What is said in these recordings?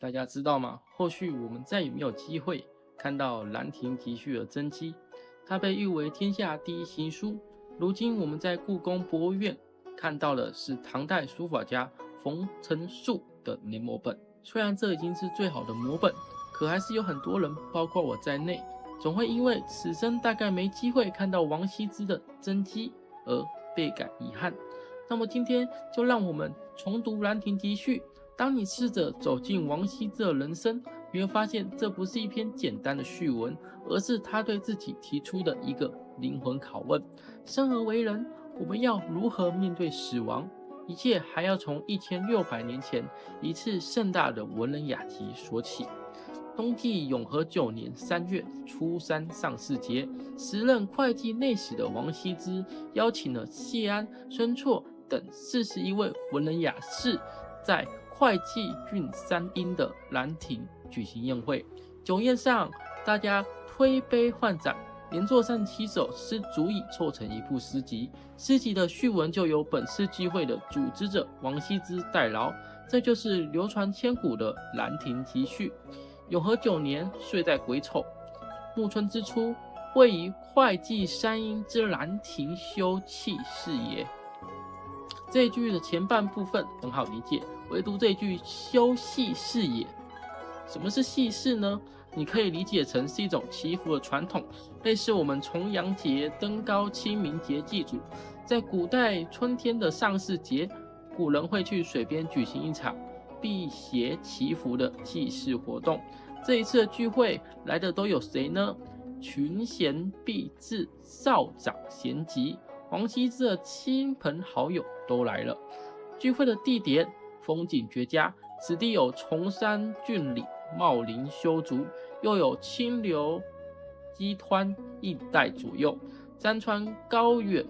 大家知道吗？后续我们再也没有机会看到《兰亭集序》的真迹，它被誉为天下第一行书。如今我们在故宫博物院看到的是唐代书法家冯承素的临摹本。虽然这已经是最好的摹本，可还是有很多人，包括我在内，总会因为此生大概没机会看到王羲之的真迹而倍感遗憾。那么今天就让我们重读《兰亭集序》。当你试着走进王羲之的人生，你会发现这不是一篇简单的序文，而是他对自己提出的一个灵魂拷问。生而为人，我们要如何面对死亡？一切还要从1600年前一次盛大的文人雅集说起。东晋永和9年3月初3上巳节，时任会稽内史的王羲之邀请了谢安、孙绰等41位文人雅士，在会稽郡三阴的兰亭举行宴会。酒宴上，大家推杯换盏，连坐上7首诗足以凑成一部诗集。诗集的序文就由本次聚会的组织者王羲之代劳，这就是流传千古的《兰亭集序》。永和9年，岁在癸丑，暮春之初，位于会稽三阴之兰亭修葺是也。这一句的前半部分很好理解，唯独这一句修葺是也。什么是葺是呢？你可以理解成是一种祈福的传统，类似我们重阳节、登高、清明节祭祖。在古代春天的上巳节，古人会去水边举行一场辟邪祈福的祭祀活动。这一次的聚会来的都有谁呢？群贤毕至，少长咸集，王羲之的亲朋好友都来了。聚会的地点风景绝佳，此地有崇山峻岭、茂林修竹，又有清流激湍一带左右，山川高远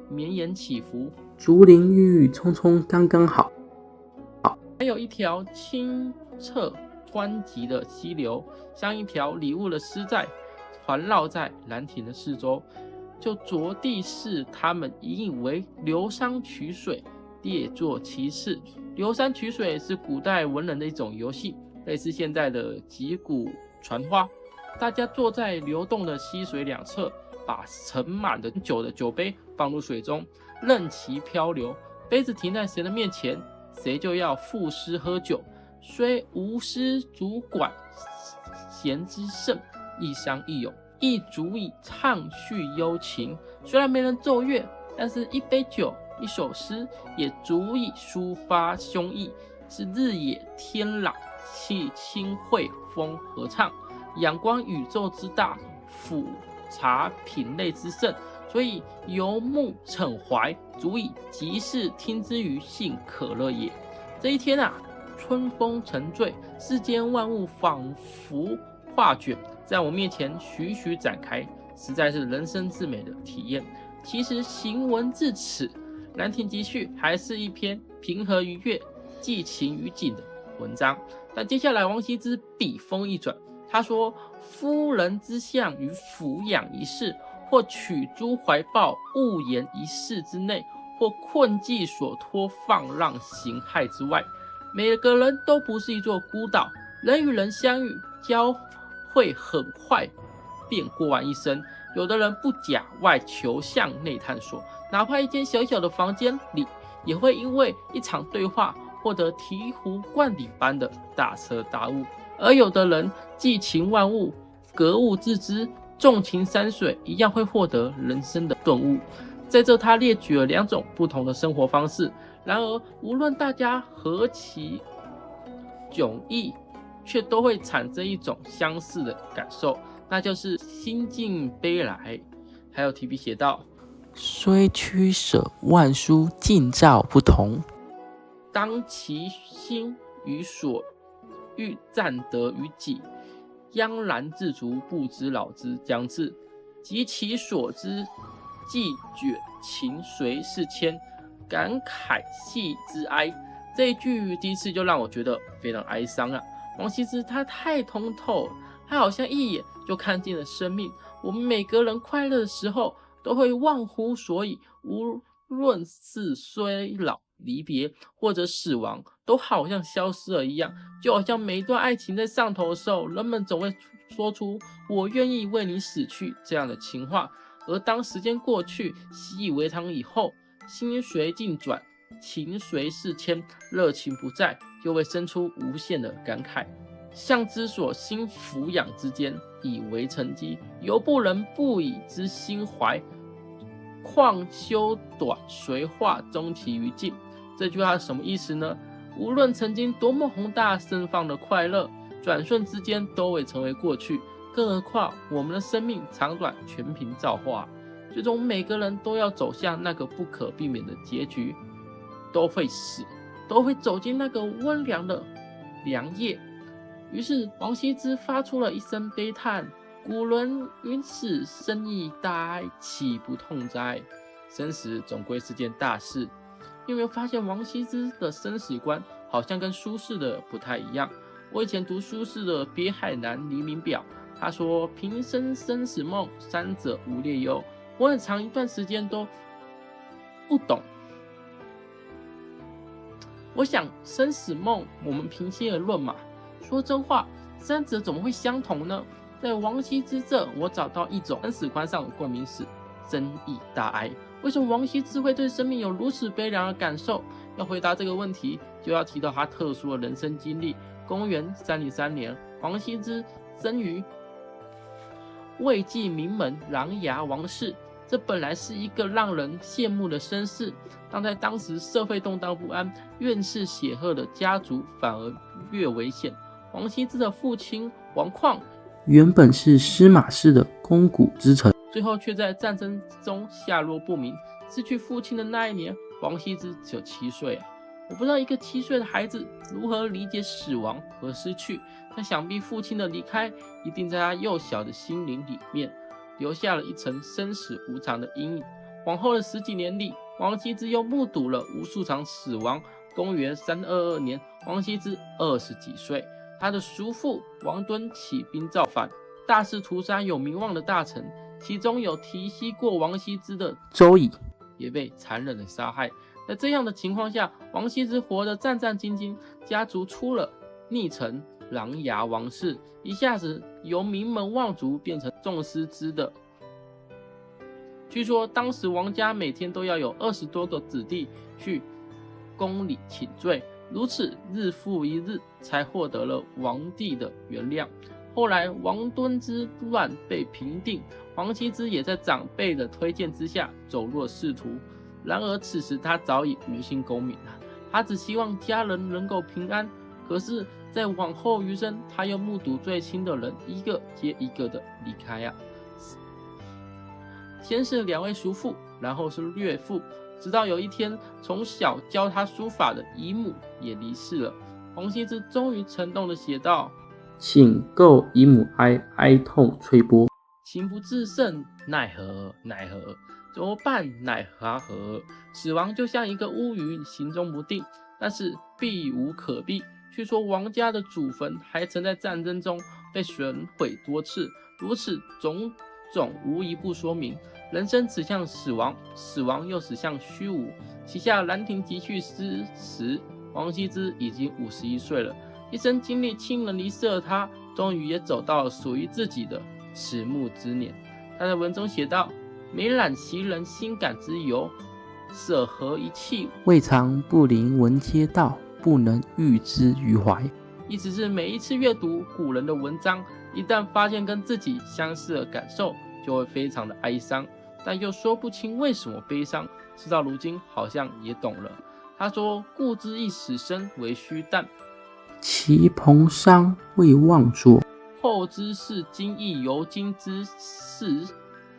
绵延起伏，竹林郁郁葱葱，刚刚好。还有一条清澈湍急的溪流，像一条礼物的丝带，环绕在兰亭的四周，就着地视他们引以为流觞曲水，列坐其次。流觞曲水是古代文人的一种游戏，类似现在的击鼓传花。大家坐在流动的溪水两侧，把盛满的酒的酒杯放入水中，任其漂流。杯子停在谁的面前，谁就要赋诗喝酒。虽无诗足管弦之盛，一觞一咏，亦足以畅叙幽情。虽然没人奏乐，但是一杯酒、一首诗也足以抒发胸臆，是日野天朗，气清惠风和畅，仰观宇宙之大，俯察品类之盛，所以游目骋怀，足以即是听之于性可乐也。这一天啊，春风沉醉，世间万物仿佛画卷在我面前徐徐展开，实在是人生至美的体验。其实行文至此，《兰亭集序》还是一篇平和愉悦、寄情于景的文章。但接下来王羲之笔锋一转，他说：“夫人之相与俯仰一世，或取诸怀抱，误言一世之内，或困寂所托，放浪形骸之外。每个人都不是一座孤岛，人与人相遇交会很快便过完一生。有的人不假外求，向内探索，哪怕一间小小的房间里，也会因为一场对话获得醍醐灌顶般的大彻大悟。而有的人寄情万物，格物致知，纵情山水，一样会获得人生的顿悟。”在这他列举了2种不同的生活方式，然而无论大家何其迥异，却都会产生一种相似的感受，那就是心境悲来。还有提笔写道：“虽取舍万殊，境照不同，当其心与所欲暂得于己，央然自足，不知老之将至，及其所知，既卷情随事迁，感慨系之哀。”这一句第一次就让我觉得非常哀伤啊！王羲之他太通透了，他好像一眼就看见了生命。我们每个人快乐的时候都会忘乎所以，无论是衰老离别或者死亡都好像消失了一样，就好像每一段爱情在上头的时候，人们总会说出我愿意为你死去这样的情话，而当时间过去，习以为常以后，心随境转，情随事迁，热情不在，就会生出无限的感慨。向之所心俯仰之间，以为成机，犹不能不以之心怀。况修短随化，终其于尽。这句话是什么意思呢？无论曾经多么宏大盛放的快乐，转瞬之间都会成为过去。更何况我们的生命长短全凭造化，最终每个人都要走向那个不可避免的结局，都会死，都会走进那个温凉的凉夜。于是王羲之发出了一声悲叹：古人云死生亦大哀，岂不痛哉？生死总归是件大事。你有没有发现王羲之的生死观好像跟苏轼的不太一样？我以前读苏轼的《别海南黎明表》，他说平生生死梦，三者无列忧。我很长一段时间都不懂。我想生死梦，我们平心而论嘛，说真话，三者怎么会相同呢？在王羲之这，我找到一种生死观上的共鸣是生亦大哀。为什么王羲之会对生命有如此悲凉的感受？要回答这个问题，就要提到他特殊的人生经历。公元303年，王羲之生于魏晋名门琅琊王氏。这本来是一个让人羡慕的身世，但在当时社会动荡不安、怨世显赫的家族反而越危险。王羲之的父亲王旷原本是司马氏的肱骨之臣，最后却在战争中下落不明。失去父亲的那一年，王羲之只有7岁啊！我不知道一个7岁的孩子如何理解死亡和失去，但想必父亲的离开一定在他幼小的心灵里面留下了一层生死无常的阴影。往后的10几年里，王羲之又目睹了无数场死亡。公元322年，王羲之20几岁，他的叔父王敦起兵造反，大肆屠杀有名望的大臣，其中有提携过王羲之的周乙也被残忍的杀害。在这样的情况下，王羲之活得战战兢兢，家族出了逆臣琅琊王氏，一下子由名门望族变成众矢之的。据说当时王家每天都要有20多个子弟去宫里请罪，如此日复一日，才获得了王帝的原谅。后来王敦之乱被平定，王羲之也在长辈的推荐之下走入了仕途。然而此时他早已无心功名了，他只希望家人能够平安。可是在往后余生，他又目睹最亲的人一个接一个的离开啊。先是2位叔父，然后是岳父，直到有一天从小教他书法的姨母也离世了。王羲之终于沉痛地写道：请购姨母哀，哀痛吹波。情不自胜，奈何奈何，怎么办？奈何何？死亡就像一个乌云，行踪不定，但是避无可避。据说王家的祖坟还曾在战争中被损毁多次，如此种种无一不说明人生指向死亡，死亡又指向虚无。旗下《兰亭集序》诗时，王羲之已经51岁了。一生经历亲人离世的他，终于也走到了属于自己的迟暮之年。他在文中写道：每览其人心感之由，舍何一气，未尝不临文嗟道，不能喻之于怀。意思是每一次阅读古人的文章，一旦发现跟自己相似的感受，就会非常的哀伤，但又说不清为什么悲伤。事到如今好像也懂了。他说：故知一死生为虚诞，其蓬桑未忘作，后知是今亦犹今之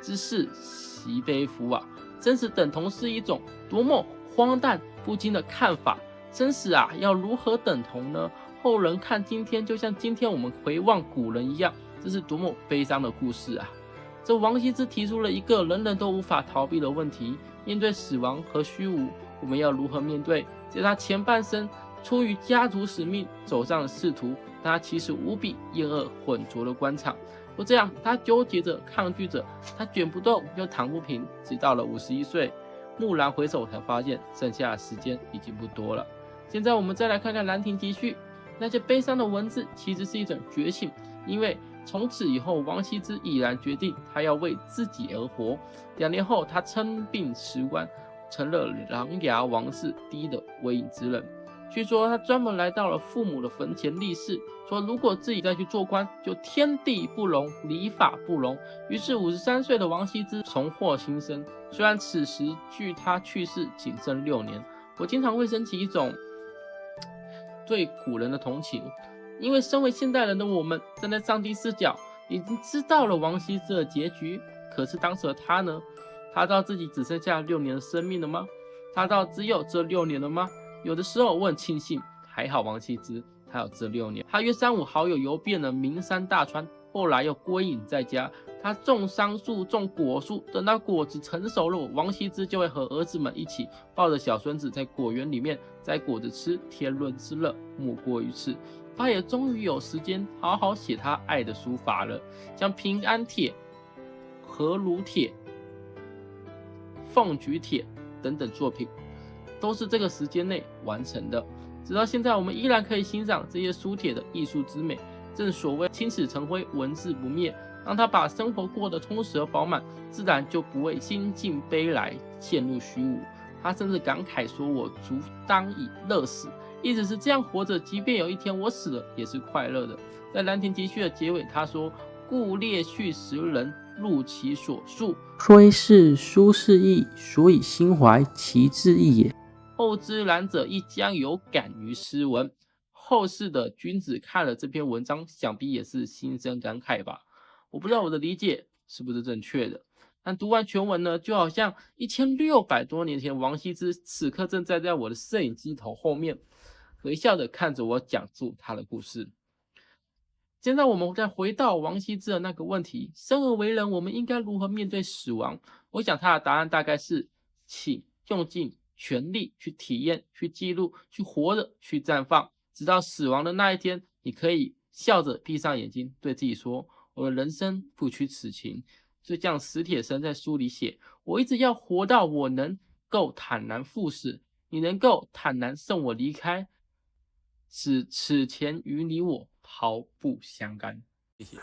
事，习悲夫啊！生死等同是一种多么荒诞不经的看法。生死啊，要如何等同呢？后人看今天，就像今天我们回望古人一样，这是多么悲伤的故事啊！这王羲之提出了一个人人都无法逃避的问题：面对死亡和虚无，我们要如何面对？在他前半生出于家族使命走上了仕途，但他其实无比厌恶浑浊的官场。就这样，他纠结着，抗拒着，他卷不动又躺不平，直到了51岁。蓦然回首才发现剩下的时间已经不多了。现在我们再来看看《兰亭集序》，那些悲伤的文字其实是一种觉醒，因为从此以后，王羲之毅然决定他要为自己而活。2年后，他称病辞官，成了琅琊王氏第一的威隐之人。据说他专门来到了父母的坟前立誓，说如果自己再去做官，就天地不容，礼法不容。于是53岁的王羲之重获新生，虽然此时距他去世仅剩6年。我经常会升起一种对古人的同情，因为身为现代人的我们，站在上帝视角，已经知道了王羲之的结局。可是当时的他呢？他知道自己只剩下6年的生命了吗？他知道只有这6年了吗？有的时候我很庆幸，还好王羲之他有这6年。他约3、5好友游遍了名山大川，后来又归隐在家。他种桑树，种果树，等到果子成熟了，王羲之就会和儿子们一起抱着小孙子在果园里面摘果子吃，天伦之乐莫过于此。他也终于有时间好好写他爱的书法了，像《平安帖》、《河卢帖》、《凤举帖》等等作品，都是这个时间内完成的。直到现在，我们依然可以欣赏这些书帖的艺术之美。正所谓青史成灰，文字不灭。当他把生活过得充实而饱满，自然就不会心境悲来，陷入虚无。他甚至感慨说：“我足当以乐死。”意思是这样活着，即便有一天我死了，也是快乐的。在《兰亭集序》的结尾，他说：“故列叙时人，入其所述。虽是书是意，所以心怀其志意也。后知然者亦将有感于诗文。”后世的君子看了这篇文章，想必也是心生感慨吧。我不知道我的理解是不是正确的，但读完全文呢，就好像1600多年前王羲之此刻正站在我的摄影机头后面，微笑的看着我讲述他的故事。现在我们再回到王羲之的那个问题，生而为人，我们应该如何面对死亡？我想他的答案大概是，请用尽全力去体验、去记录、去活着、去绽放，直到死亡的那一天，你可以笑着闭上眼睛，对自己说：“我的人生不虚此行。”就像史铁生在书里写：“我一直要活到我能够坦然赴死，你能够坦然送我离开，此前与你我毫不相干。”谢谢。